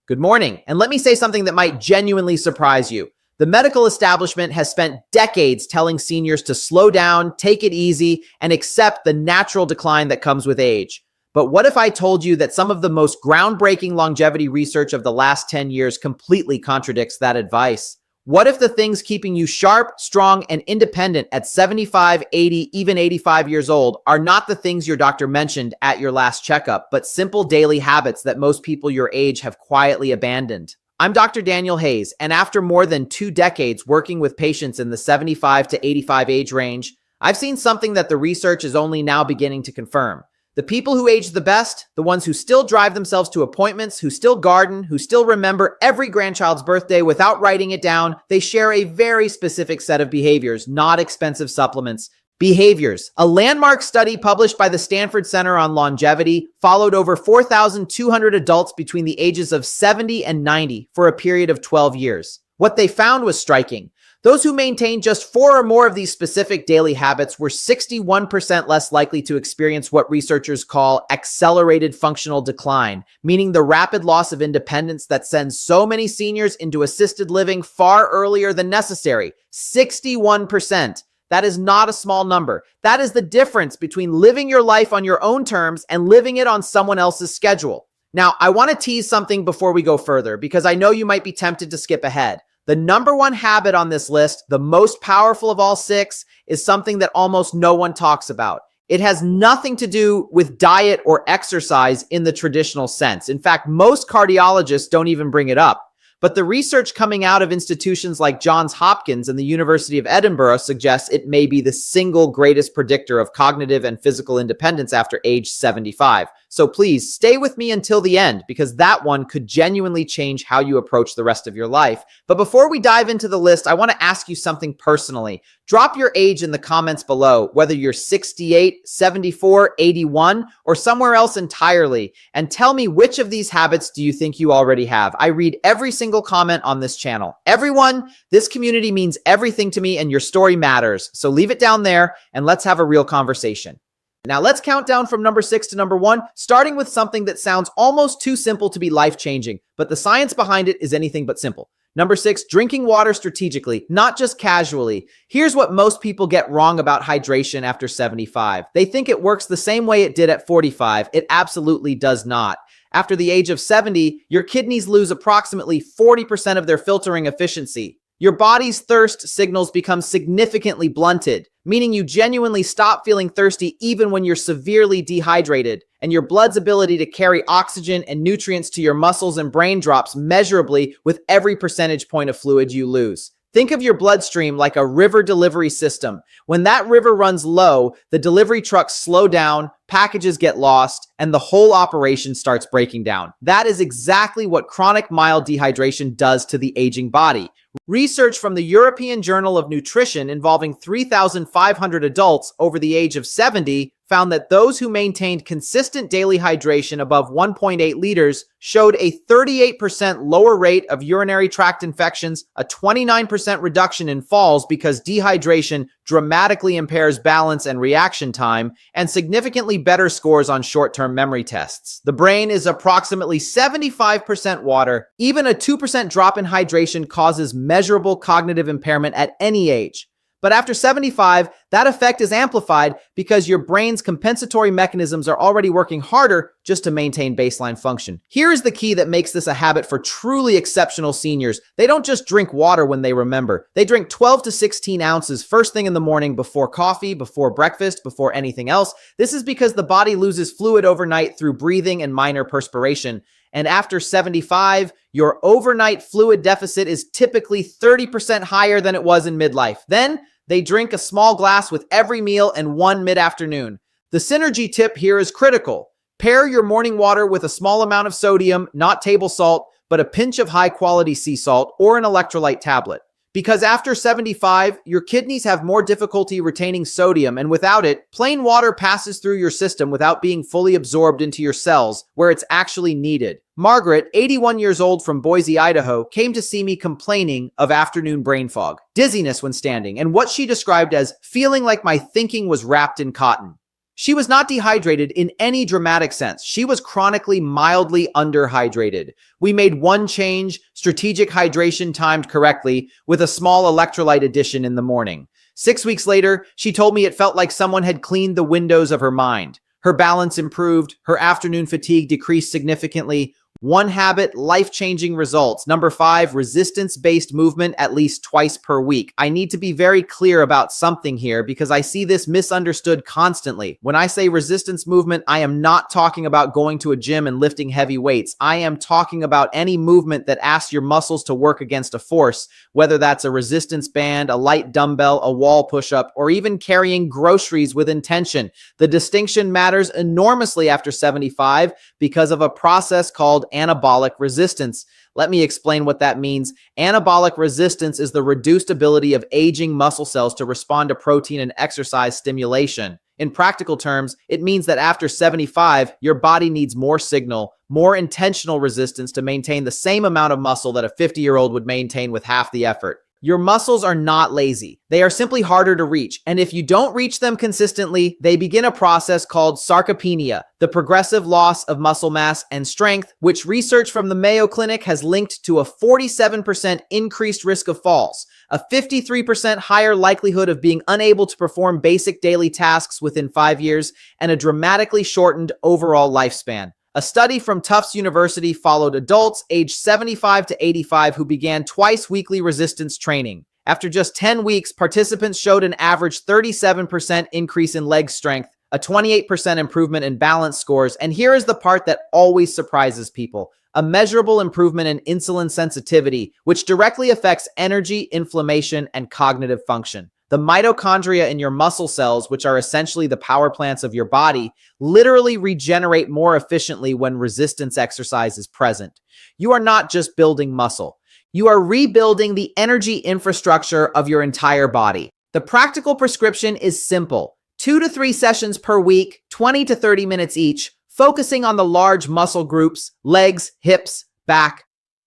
Good morning, and let me say something that might genuinely surprise you. The medical establishment has spent decades telling seniors to slow down, take it easy, and accept the natural decline that comes with age. But what if I told you that some of the most groundbreaking longevity research of the last 10 years completely contradicts that advice? What if the things keeping you sharp, strong, and independent at 75, 80, even 85 years old are not the things your doctor mentioned at your last checkup, but simple daily habits that most people your age have quietly abandoned? I'm Dr. Daniel Hayes, and after more than 2 decades working with patients in the 75 to 85 age range, I've seen something that the research is only now beginning to confirm. The people who age the best, the ones who still drive themselves to appointments, who still garden, who still remember every grandchild's birthday without writing it down, they share a very specific set of behaviors, not expensive supplements. Behaviors. A landmark study published by the Stanford Center on Longevity followed over 4,200 adults between the ages of 70 and 90 for a period of 12 years. What they found was striking. Those who maintained just 4 or more of these specific daily habits were 61% less likely to experience what researchers call accelerated functional decline, meaning the rapid loss of independence that sends so many seniors into assisted living far earlier than necessary. 61%. That is not a small number. That is the difference between living your life on your own terms and living it on someone else's schedule. Now, I want to tease something before we go further, because I know you might be tempted to skip ahead. The number one habit on this list, the most powerful of all 6, is something that almost no one talks about. It has nothing to do with diet or exercise in the traditional sense. In fact, most cardiologists don't even bring it up. But the research coming out of institutions like Johns Hopkins and the University of Edinburgh suggests it may be the single greatest predictor of cognitive and physical independence after age 75. So please stay with me until the end, because that one could genuinely change how you approach the rest of your life. But before we dive into the list, I want to ask you something personally. Drop your age in the comments below, whether you're 68, 74, 81, or somewhere else entirely, and tell me which of these habits do you think you already have. I read every single comment on this channel. Everyone, this community means everything to me, and your story matters. So leave it down there and let's have a real conversation. Now let's count down from number 6 to number 1, starting with something that sounds almost too simple to be life-changing, but the science behind it is anything but simple. Number 6, drinking water strategically, not just casually. Here's what most people get wrong about hydration after 75. They think it works the same way it did at 45. It absolutely does not. After the age of 70, your kidneys lose approximately 40% of their filtering efficiency. Your body's thirst signals become significantly blunted, meaning you genuinely stop feeling thirsty even when you're severely dehydrated, and your blood's ability to carry oxygen and nutrients to your muscles and brain drops measurably with every percentage point of fluid you lose. Think of your bloodstream like a river delivery system. When that river runs low, the delivery trucks slow down, packages get lost, and the whole operation starts breaking down. That is exactly what chronic mild dehydration does to the aging body. Research from the European Journal of Nutrition involving 3,500 adults over the age of 70 found that those who maintained consistent daily hydration above 1.8 liters showed a 38% lower rate of urinary tract infections, a 29% reduction in falls because dehydration dramatically impairs balance and reaction time, and significantly better scores on short-term memory tests. The brain is approximately 75% water. Even a 2% drop in hydration causes measurable cognitive impairment at any age. But after 75, that effect is amplified because your brain's compensatory mechanisms are already working harder just to maintain baseline function. Here is the key that makes this a habit for truly exceptional seniors. They don't just drink water when they remember. They drink 12 to 16 ounces first thing in the morning, before coffee, before breakfast, before anything else. This is because the body loses fluid overnight through breathing and minor perspiration. And after 75, your overnight fluid deficit is typically 30% higher than it was in midlife. Then they drink a small glass with every meal and one mid-afternoon. The synergy tip here is critical. Pair your morning water with a small amount of sodium, not table salt, but a pinch of high-quality sea salt or an electrolyte tablet. Because after 75, your kidneys have more difficulty retaining sodium, and without it, plain water passes through your system without being fully absorbed into your cells, where it's actually needed. Margaret, 81 years old from Boise, Idaho, came to see me complaining of afternoon brain fog, dizziness when standing, and what she described as feeling like my thinking was wrapped in cotton. She was not dehydrated in any dramatic sense. She was chronically mildly underhydrated. We made one change, strategic hydration timed correctly, with a small electrolyte addition in the morning. 6 weeks later, she told me it felt like someone had cleaned the windows of her mind. Her balance improved, her afternoon fatigue decreased significantly. One habit, life-changing results. Number 5, resistance-based movement at least twice per week. I need to be very clear about something here because I see this misunderstood constantly. When I say resistance movement, I am not talking about going to a gym and lifting heavy weights. I am talking about any movement that asks your muscles to work against a force, whether that's a resistance band, a light dumbbell, a wall push-up, or even carrying groceries with intention. The distinction matters enormously after 75 because of a process called anabolic resistance. Let me explain what that means. Anabolic resistance is the reduced ability of aging muscle cells to respond to protein and exercise stimulation. In practical terms, it means that after 75, your body needs more signal, more intentional resistance to maintain the same amount of muscle that a 50-year-old would maintain with half the effort. Your muscles are not lazy. They are simply harder to reach. And if you don't reach them consistently, they begin a process called sarcopenia, the progressive loss of muscle mass and strength, which research from the Mayo Clinic has linked to a 47% increased risk of falls, a 53% higher likelihood of being unable to perform basic daily tasks within 5 years, and a dramatically shortened overall lifespan. A study from Tufts University followed adults aged 75 to 85 who began twice-weekly resistance training. After just 10 weeks, participants showed an average 37% increase in leg strength, a 28% improvement in balance scores, and here is the part that always surprises people: a measurable improvement in insulin sensitivity, which directly affects energy, inflammation, and cognitive function. The mitochondria in your muscle cells, which are essentially the power plants of your body, literally regenerate more efficiently when resistance exercise is present. You are not just building muscle. You are rebuilding the energy infrastructure of your entire body. The practical prescription is simple: 2 to 3 sessions per week, 20 to 30 minutes each, focusing on the large muscle groups, legs, hips, back.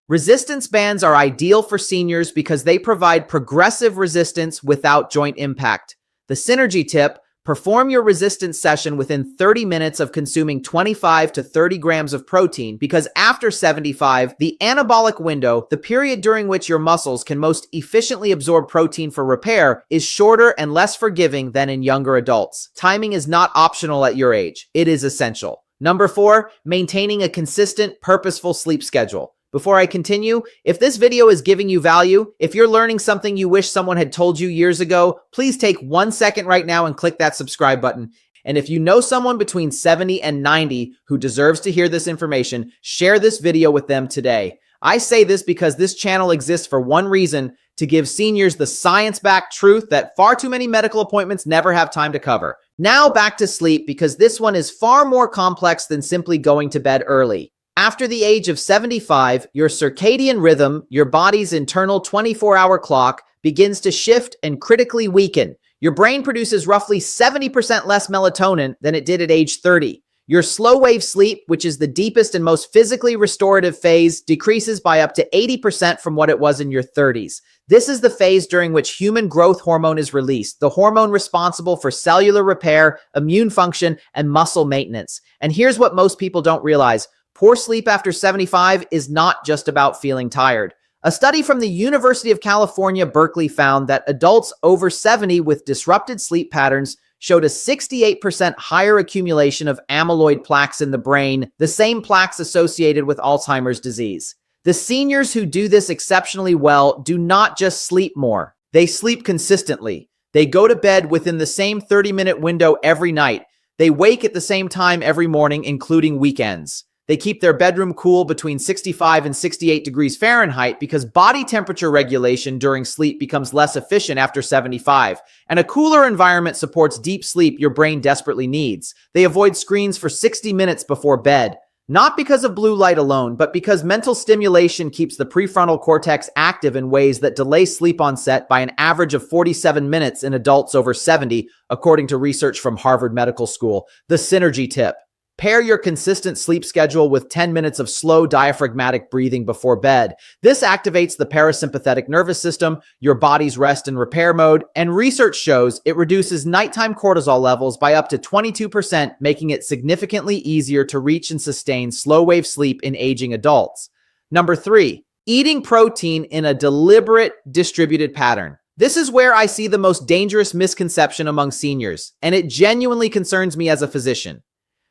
Resistance bands are ideal for seniors because they provide progressive resistance without joint impact. The synergy tip: perform your resistance session within 30 minutes of consuming 25 to 30 grams of protein, because after 75, the anabolic window, the period during which your muscles can most efficiently absorb protein for repair, is shorter and less forgiving than in younger adults. Timing is not optional at your age. It is essential. Number 4, maintaining a consistent, purposeful sleep schedule. Before I continue, if this video is giving you value, if you're learning something you wish someone had told you years ago, please take 1 second right now and click that subscribe button. And if you know someone between 70 and 90 who deserves to hear this information, share this video with them today. I say this because this channel exists for one reason: to give seniors the science-backed truth that far too many medical appointments never have time to cover. Now back to sleep, because this one is far more complex than simply going to bed early. After the age of 75, your circadian rhythm, your body's internal 24-hour clock, begins to shift and critically weaken. Your brain produces roughly 70% less melatonin than it did at age 30. Your slow-wave sleep, which is the deepest and most physically restorative phase, decreases by up to 80% from what it was in your 30s. This is the phase during which human growth hormone is released, the hormone responsible for cellular repair, immune function, and muscle maintenance. And here's what most people don't realize: poor sleep after 75 is not just about feeling tired. A study from the University of California, Berkeley found that adults over 70 with disrupted sleep patterns showed a 68% higher accumulation of amyloid plaques in the brain, the same plaques associated with Alzheimer's disease. The seniors who do this exceptionally well do not just sleep more. They sleep consistently. They go to bed within the same 30-minute window every night. They wake at the same time every morning, including weekends. They keep their bedroom cool between 65 and 68 degrees Fahrenheit because body temperature regulation during sleep becomes less efficient after 75. And a cooler environment supports deep sleep your brain desperately needs. They avoid screens for 60 minutes before bed, not because of blue light alone, but because mental stimulation keeps the prefrontal cortex active in ways that delay sleep onset by an average of 47 minutes in adults over 70, according to research from Harvard Medical School. The synergy tip: Pair your consistent sleep schedule with 10 minutes of slow diaphragmatic breathing before bed. This activates the parasympathetic nervous system, your body's rest and repair mode, and research shows it reduces nighttime cortisol levels by up to 22%, making it significantly easier to reach and sustain slow-wave sleep in aging adults. Number 3, eating protein in a deliberate, distributed pattern. This is where I see the most dangerous misconception among seniors, and it genuinely concerns me as a physician.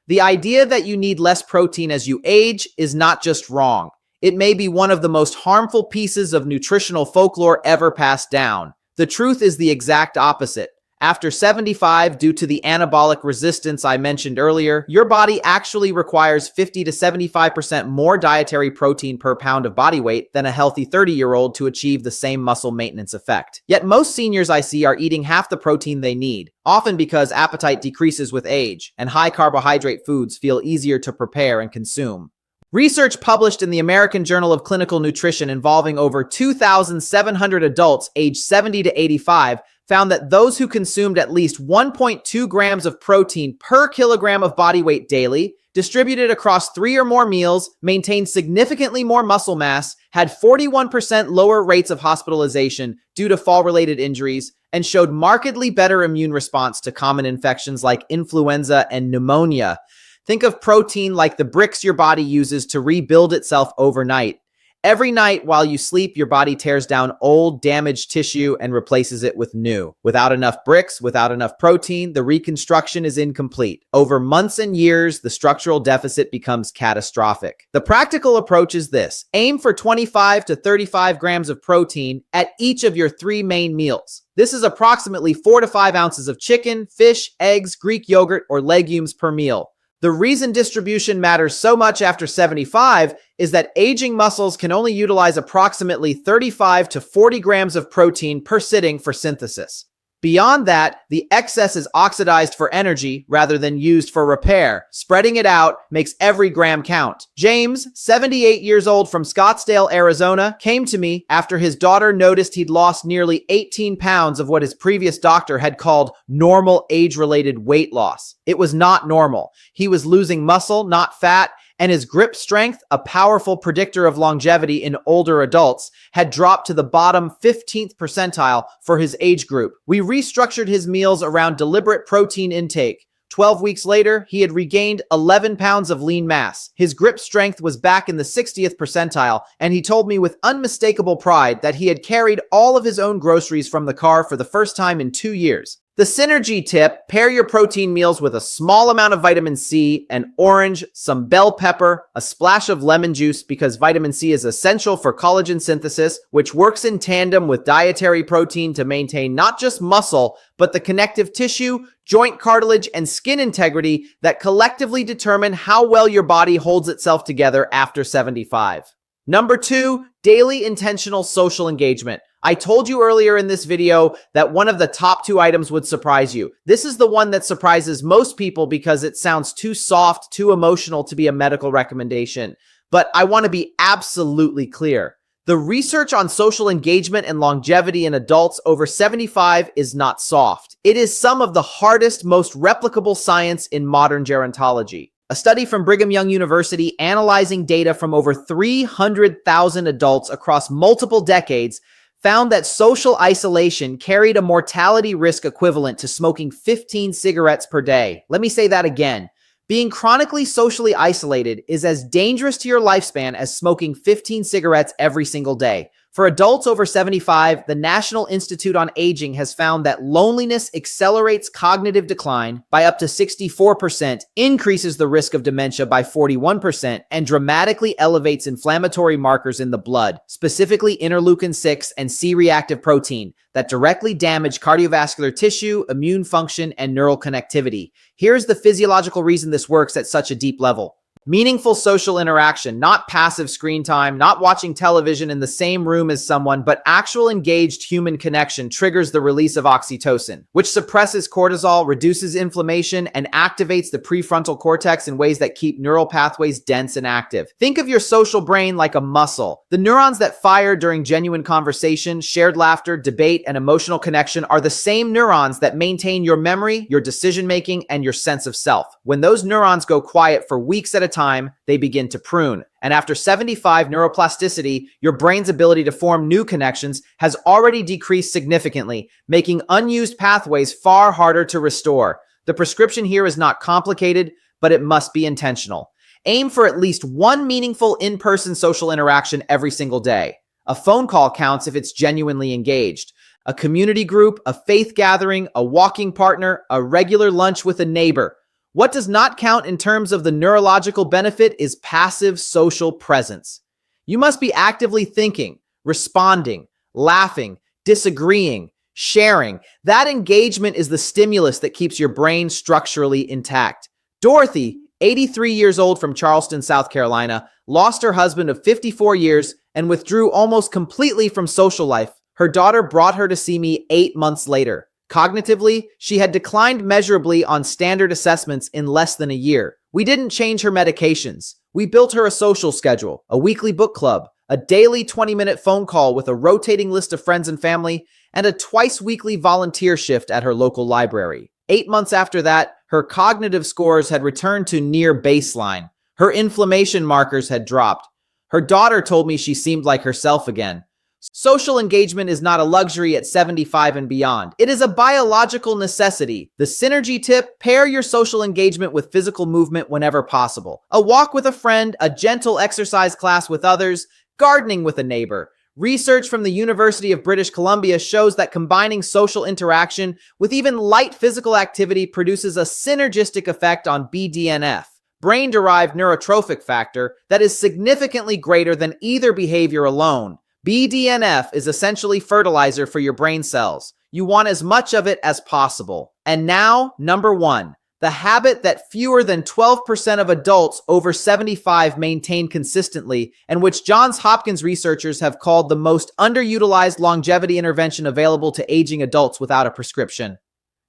The idea that you need less protein as you age is not just wrong. It may be one of the most harmful pieces of nutritional folklore ever passed down. The truth is the exact opposite. After 75, due to the anabolic resistance I mentioned earlier, your body actually requires 50 to 75% more dietary protein per pound of body weight than a healthy 30-year-old to achieve the same muscle maintenance effect. Yet most seniors I see are eating half the protein they need, often because appetite decreases with age, and high-carbohydrate foods feel easier to prepare and consume. Research published in the American Journal of Clinical Nutrition involving over 2,700 adults aged 70 to 85 found that those who consumed at least 1.2 grams of protein per kilogram of body weight daily, distributed across 3 or more meals, maintained significantly more muscle mass, had 41% lower rates of hospitalization due to fall-related injuries, and showed markedly better immune response to common infections like influenza and pneumonia. Think of protein like the bricks your body uses to rebuild itself overnight. Every night while you sleep, your body tears down old, damaged tissue and replaces it with new. Without enough bricks, without enough protein, the reconstruction is incomplete. Over months and years, the structural deficit becomes catastrophic. The practical approach is this: aim for 25 to 35 grams of protein at each of your 3 main meals. This is approximately 4 to 5 ounces of chicken, fish, eggs, Greek yogurt, or legumes per meal. The reason distribution matters so much after 75 is that aging muscles can only utilize approximately 35 to 40 grams of protein per sitting for synthesis. Beyond that, the excess is oxidized for energy rather than used for repair. Spreading it out makes every gram count. James, 78 years old from Scottsdale, Arizona, came to me after his daughter noticed he'd lost nearly 18 pounds of what his previous doctor had called normal age-related weight loss. It was not normal. He was losing muscle, not fat, and his grip strength, a powerful predictor of longevity in older adults, had dropped to the bottom 15th percentile for his age group. We restructured his meals around deliberate protein intake. 12 weeks later, he had regained 11 pounds of lean mass. His grip strength was back in the 60th percentile, and he told me with unmistakable pride that he had carried all of his own groceries from the car for the first time in 2 years. The synergy tip: pair your protein meals with a small amount of vitamin C, an orange, some bell pepper, a splash of lemon juice, because vitamin C is essential for collagen synthesis, which works in tandem with dietary protein to maintain not just muscle, but the connective tissue, joint cartilage, and skin integrity that collectively determine how well your body holds itself together after 75. Number 2, daily intentional social engagement. I told you earlier in this video that one of the top 2 items would surprise you. This is the one that surprises most people because it sounds too soft, too emotional to be a medical recommendation. But I want to be absolutely clear. The research on social engagement and longevity in adults over 75 is not soft. It is some of the hardest, most replicable science in modern gerontology. A study from Brigham Young University analyzing data from over 300,000 adults across multiple decades found that social isolation carried a mortality risk equivalent to smoking 15 cigarettes per day. Let me say that again. Being chronically socially isolated is as dangerous to your lifespan as smoking 15 cigarettes every single day. For adults over 75, the National Institute on Aging has found that loneliness accelerates cognitive decline by up to 64%, increases the risk of dementia by 41%, and dramatically elevates inflammatory markers in the blood, specifically interleukin-6 and C-reactive protein, that directly damage cardiovascular tissue, immune function, and neural connectivity. Here's the physiological reason this works at such a deep level. Meaningful social interaction, not passive screen time, not watching television in the same room as someone, but actual engaged human connection triggers the release of oxytocin, which suppresses cortisol, reduces inflammation, and activates the prefrontal cortex in ways that keep neural pathways dense and active. Think of your social brain like a muscle. The neurons that fire during genuine conversation, shared laughter, debate, and emotional connection are the same neurons that maintain your memory, your decision-making, and your sense of self. When those neurons go quiet for weeks at a time, they begin to prune. And after 75, neuroplasticity, your brain's ability to form new connections has already decreased significantly, making unused pathways far harder to restore. The prescription here is not complicated, but it must be intentional. Aim for at least one meaningful in-person social interaction every single day. A phone call counts if it's genuinely engaged. A community group, a faith gathering, a walking partner, a regular lunch with a neighbor. What does not count in terms of the neurological benefit is passive social presence. You must be actively thinking, responding, laughing, disagreeing, sharing. That engagement is the stimulus that keeps your brain structurally intact. Dorothy, 83 years old from Charleston, South Carolina, lost her husband of 54 years and withdrew almost completely from social life. Her daughter brought her to see me 8 months later. Cognitively, she had declined measurably on standard assessments in less than a year. We didn't change her medications. We built her a social schedule, a weekly book club, a daily 20-minute phone call with a rotating list of friends and family, and a twice-weekly volunteer shift at her local library. 8 months after that, her cognitive scores had returned to near baseline. Her inflammation markers had dropped. Her daughter told me she seemed like herself again. Social engagement is not a luxury at 75 and beyond. It is a biological necessity. The synergy tip: pair your social engagement with physical movement whenever possible. A walk with a friend, a gentle exercise class with others, gardening with a neighbor. Research from the University of British Columbia shows that combining social interaction with even light physical activity produces a synergistic effect on BDNF, brain-derived neurotrophic factor, that is significantly greater than either behavior alone. BDNF is essentially fertilizer for your brain cells. You want as much of it as possible. And now, number 1, the habit that fewer than 12% of adults over 75 maintain consistently, and which Johns Hopkins researchers have called the most underutilized longevity intervention available to aging adults without a prescription.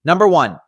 Number 1,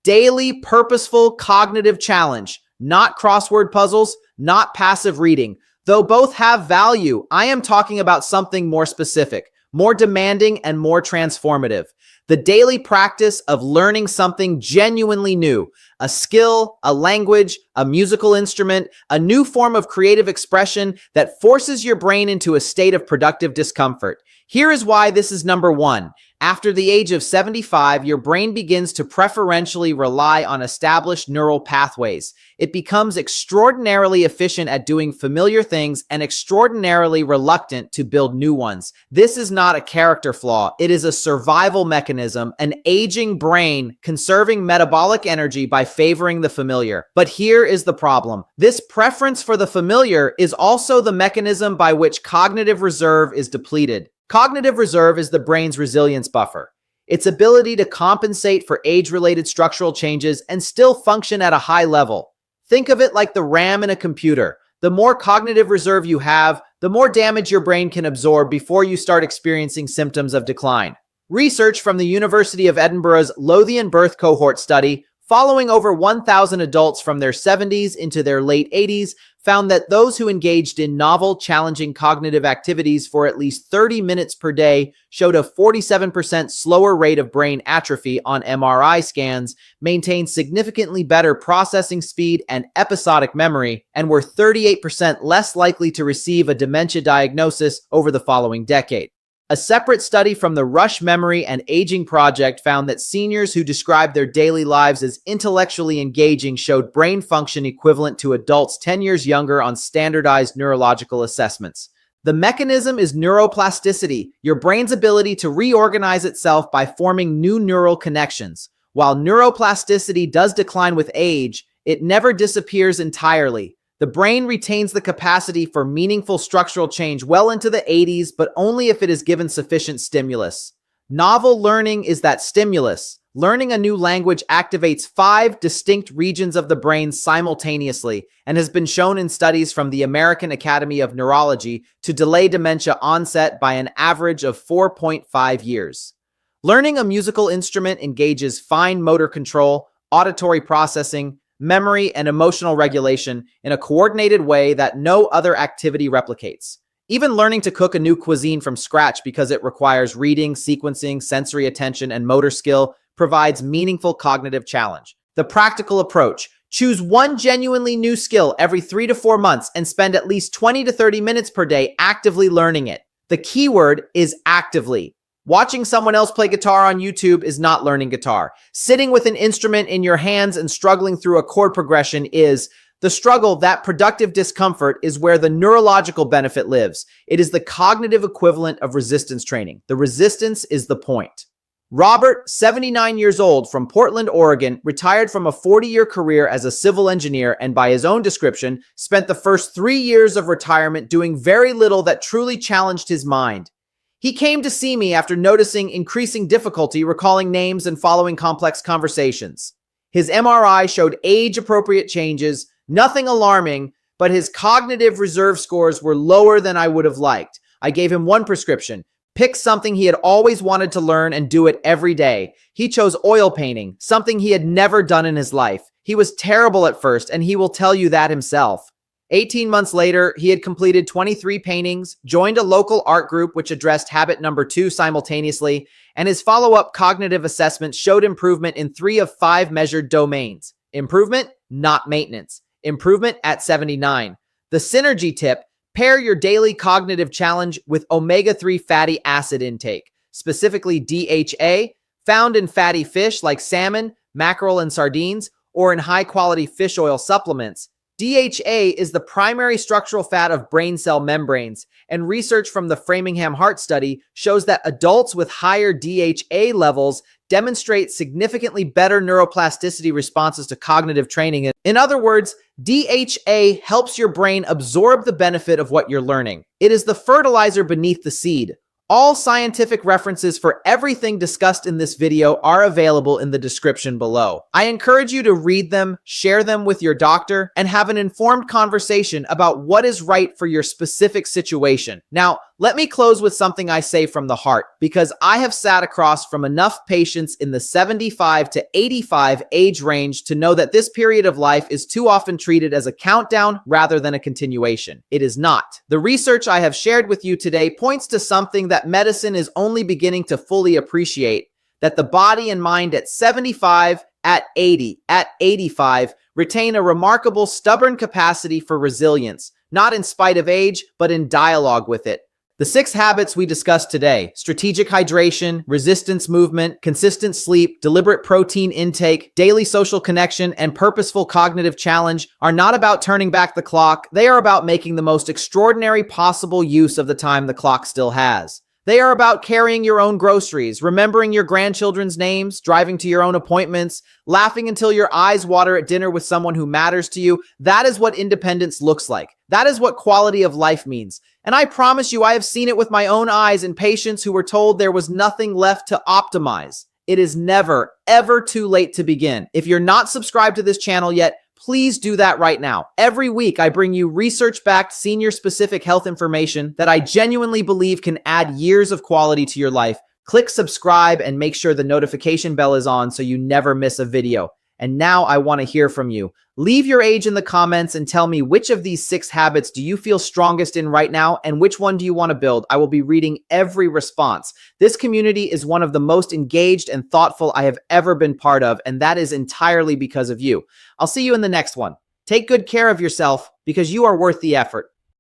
daily purposeful cognitive challenge, not crossword puzzles, not passive reading. Though both have value, I am talking about something more specific, more demanding, and more transformative. The daily practice of learning something genuinely new, a skill, a language, a musical instrument, a new form of creative expression that forces your brain into a state of productive discomfort. Here is why this is number 1. After the age of 75, your brain begins to preferentially rely on established neural pathways. It becomes extraordinarily efficient at doing familiar things and extraordinarily reluctant to build new ones. This is not a character flaw. It is a survival mechanism, an aging brain conserving metabolic energy by favoring the familiar. But here is the problem. This preference for the familiar is also the mechanism by which cognitive reserve is depleted. Cognitive reserve is the brain's resilience buffer, its ability to compensate for age-related structural changes and still function at a high level. Think of it like the RAM in a computer. The more cognitive reserve you have, the more damage your brain can absorb before you start experiencing symptoms of decline. Research from the University of Edinburgh's Lothian Birth Cohort study, following over 1,000 adults from their 70s into their late 80s, found that those who engaged in novel, challenging cognitive activities for at least 30 minutes per day showed a 47% slower rate of brain atrophy on MRI scans, maintained significantly better processing speed and episodic memory, and were 38% less likely to receive a dementia diagnosis over the following decade. A separate study from the Rush Memory and Aging Project found that seniors who described their daily lives as intellectually engaging showed brain function equivalent to adults 10 years younger on standardized neurological assessments. The mechanism is neuroplasticity, your brain's ability to reorganize itself by forming new neural connections. While neuroplasticity does decline with age, it never disappears entirely. The brain retains the capacity for meaningful structural change well into the 80s, but only if it is given sufficient stimulus. Novel learning is that stimulus. Learning a new language activates 5 distinct regions of the brain simultaneously and has been shown in studies from the American Academy of Neurology to delay dementia onset by an average of 4.5 years. Learning a musical instrument engages fine motor control, auditory processing, memory, and emotional regulation in a coordinated way that no other activity replicates. Even learning to cook a new cuisine from scratch because it requires reading, sequencing, sensory attention, and motor skill provides meaningful cognitive challenge. The practical approach: choose one genuinely new skill every 3 to 4 months and spend at least 20 to 30 minutes per day actively learning it. The key word is actively. Watching someone else play guitar on YouTube is not learning guitar. Sitting with an instrument in your hands and struggling through a chord progression is. The struggle, that productive discomfort, is where the neurological benefit lives. It is the cognitive equivalent of resistance training. The resistance is the point. Robert, 79 years old, from Portland, Oregon, retired from a 40-year career as a civil engineer and, by his own description, spent the first 3 years of retirement doing very little that truly challenged his mind. He came to see me after noticing increasing difficulty recalling names and following complex conversations. His MRI showed age-appropriate changes, nothing alarming, but his cognitive reserve scores were lower than I would have liked. I gave him one prescription: pick something he had always wanted to learn and do it every day. He chose oil painting, something he had never done in his life. He was terrible at first, and he will tell you that himself. 18 months later, he had completed 23 paintings, joined a local art group which addressed habit number 2 simultaneously, and his follow-up cognitive assessment showed improvement in 3 of 5 measured domains. Improvement, not maintenance. Improvement at 79. The synergy tip: pair your daily cognitive challenge with omega-3 fatty acid intake, specifically DHA, found in fatty fish like salmon, mackerel, and sardines, or in high-quality fish oil supplements. DHA is the primary structural fat of brain cell membranes, and research from the Framingham Heart Study shows that adults with higher DHA levels demonstrate significantly better neuroplasticity responses to cognitive training. In other words, DHA helps your brain absorb the benefit of what you're learning. It is the fertilizer beneath the seed. All scientific references for everything discussed in this video are available in the description below. I encourage you to read them, share them with your doctor, and have an informed conversation about what is right for your specific situation. Now, let me close with something I say from the heart, because I have sat across from enough patients in the 75 to 85 age range to know that this period of life is too often treated as a countdown rather than a continuation. It is not. The research I have shared with you today points to something that medicine is only beginning to fully appreciate: that the body and mind at 75, at 80, at 85 retain a remarkable stubborn capacity for resilience, not in spite of age, but in dialogue with it. The 6 habits we discussed today: strategic hydration, resistance movement, consistent sleep, deliberate protein intake, daily social connection, and purposeful cognitive challenge, are not about turning back the clock. They are about making the most extraordinary possible use of the time the clock still has. They are about carrying your own groceries, remembering your grandchildren's names, driving to your own appointments, laughing until your eyes water at dinner with someone who matters to you. That is what independence looks like. That is what quality of life means. And I promise you, I have seen it with my own eyes in patients who were told there was nothing left to optimize. It is never, ever too late to begin. If you're not subscribed to this channel yet, please do that right now. Every week, I bring you research-backed, senior-specific health information that I genuinely believe can add years of quality to your life. Click subscribe and make sure the notification bell is on so you never miss a video. And now I want to hear from you. Leave your age in the comments and tell me which of these 6 habits do you feel strongest in right now and which one do you want to build. I will be reading every response. This community is one of the most engaged and thoughtful I have ever been part of, and that is entirely because of you. I'll see you in the next one. Take good care of yourself because you are worth the effort.